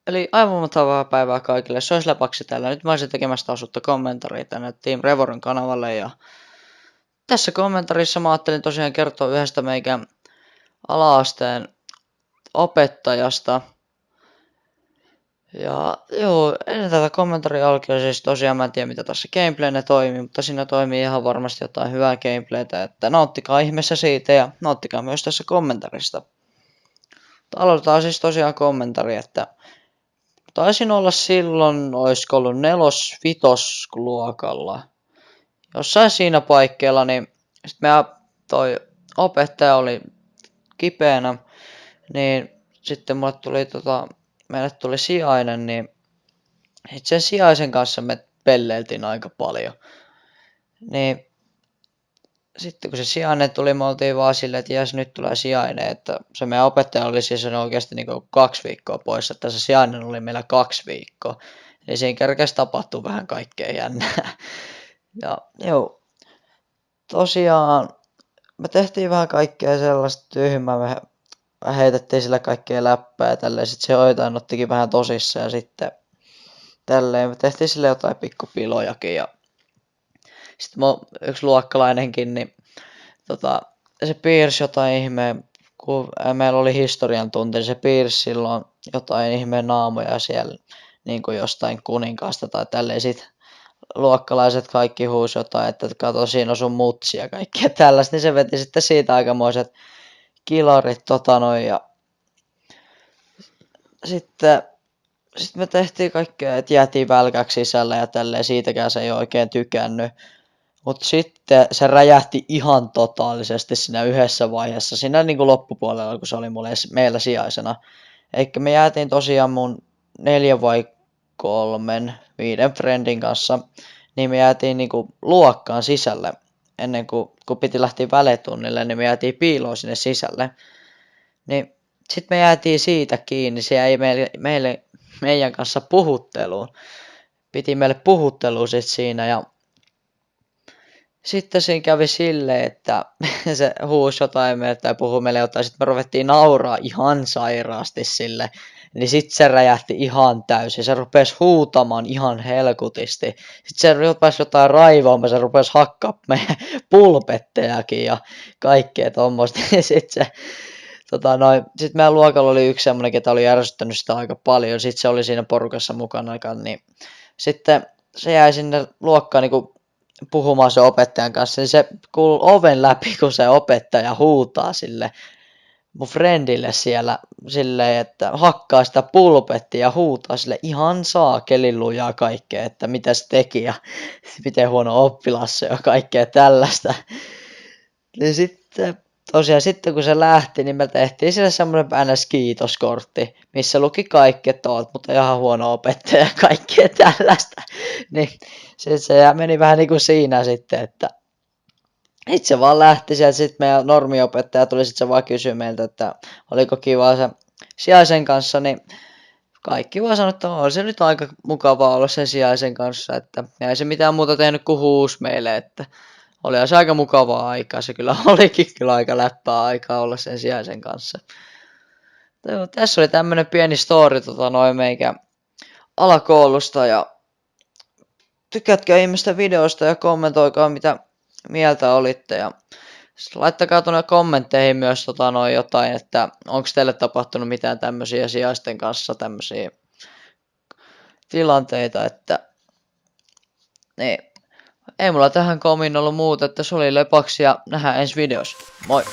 Eli aivan mukavaa päivää kaikille. Se olisi Lepaksi täällä. Nyt mä olisin tekemästä osuutta kommentaria tänne Team Revorin kanavalle. Ja tässä kommentarissa mä ajattelin tosiaan kertoa yhdestä meikän ala-asteen opettajasta. Ja joo, ennen tätä kommentaria alkoi siis tosiaan mä en tiedä mitä tässä gameplayne toimii, mutta siinä toimii ihan varmasti jotain hyvää gameplaytä, että nauttikaa ihmeessä siitä ja nauttikaa myös tässä kommentarista. Mutta aloitetaan siis tosiaan kommentari, että taisin olla silloin, olisiko ollut 4.–5. luokalla. Jossain siinä paikkeilla, niin sit meidän toi opettaja oli kipeänä, niin sitten meille tuli sijainen, niin sit sen sijaisen kanssa me pelleiltiin aika paljon. Niin sitten kun se sijainen tuli, me oltiin vaan silleen, että jes, nyt tulee sijainen, että se meidän opettaja oli siis oikeasti niin 2 viikkoa poissa, että se sijainen oli meillä 2 viikkoa. Eli siinä kerkesi tapahtuu vähän kaikkea jännää. Ja joo, tosiaan me tehtiin vähän kaikkea sellaista tyhmää, me heitettiin sillä kaikkea läppää ja tälleen, sit se joitain ottikin vähän tosissaan ja sitten tälleen, me tehtiin sille jotain pikkupilojakin ja sitten yksi luokkalainenkin, niin se piirsi jotain ihmeen, kun meillä oli historian tunti, niin se piirsi silloin jotain ihmeen naamoja siellä niin kuin jostain kuninkaasta tai tälleen. Sitten luokkalaiset kaikki huusi jotain, että kato siinä on sun mutsi ja kaikkea tällaista, niin se veti sitten siitä aikamoiset kilarit ja sitten me tehtiin kaikkea, että jäätiin välkäksi sisällä ja tälleen, siitäkään se ei oikein tykännyt. Mutta sitten se räjähti ihan totaalisesti siinä yhdessä vaiheessa, siinä niin kuin loppupuolella, kun se oli meillä sijaisena. Eikä me jäätiin tosiaan mun 4 vai 3, 5 friendin kanssa, niin me jäätiin niin kuin luokkaan sisälle. Ennen kuin piti lähteä väletunnille, niin me jäätiin piiloon sinne sisälle. Niin sitten me jäätiin siitä kiinni, se jäi meidän kanssa puhutteluun. Piti meille puhuttelua sit siinä ja sitten siinä kävi silleen, että se huusi jotain meille tai puhui meille jotain, sitten me ruvettiin nauraa ihan sairaasti sille, niin sitten se räjähti ihan täysin, se rupesi huutamaan ihan helkutisti, sitten se rupesi jotain raivoamaan, se rupesi hakkaa meidän pulpettejakin ja kaikkea tommoista, ja sitten meidän luokalla oli yksi semmoinen, ketä oli ärsyttänyt sitä aika paljon, sitten se oli siinä porukassa mukana, niin sitten se jäi sinne luokkaan niinku puhumaan sen opettajan kanssa, niin se kuului oven läpi, kun se opettaja huutaa sille mun friendille siellä silleen, että hakkaa sitä pulpettia ja huutaa sille ihan saakelin lujaa kaikkea, että mitä se teki ja miten huono oppilas se ja kaikkea tällaista. Niin sitten kun se lähti, niin me tehtiin sille semmoinen NS-kiitoskortti, missä luki kaikki, että oot mutta ihan huono opettaja ja kaikkea tällaista. Niin se meni vähän niin kuin siinä sitten, että itse se vaan lähti sieltä, sitten meidän normiopettaja tuli sitten se vaan kysyä meiltä, että oliko kiva se sijaisen kanssa, niin kaikki vaan sanoi, että on se nyt aika mukavaa olla sen sijaisen kanssa, että ei se mitään muuta tehnyt kuin huusi meille, että oli se aika mukavaa aikaa, se kyllä olikin kyllä aika läppää aikaa olla sen sijaisen kanssa. Tässä oli tämmönen pieni story meikä alakoulusta ja tykätkää ihmisten videoista ja kommentoikaa mitä mieltä olitte ja laittakaa tuonne kommentteihin myös jotain, että onko teille tapahtunut mitään tämmöisiä sijaisten kanssa tämmöisiä tilanteita, että niin. Ei mulla tähän komiin ollut muuta, että se oli Lepaksi ja nähdään ensi videossa. Moi!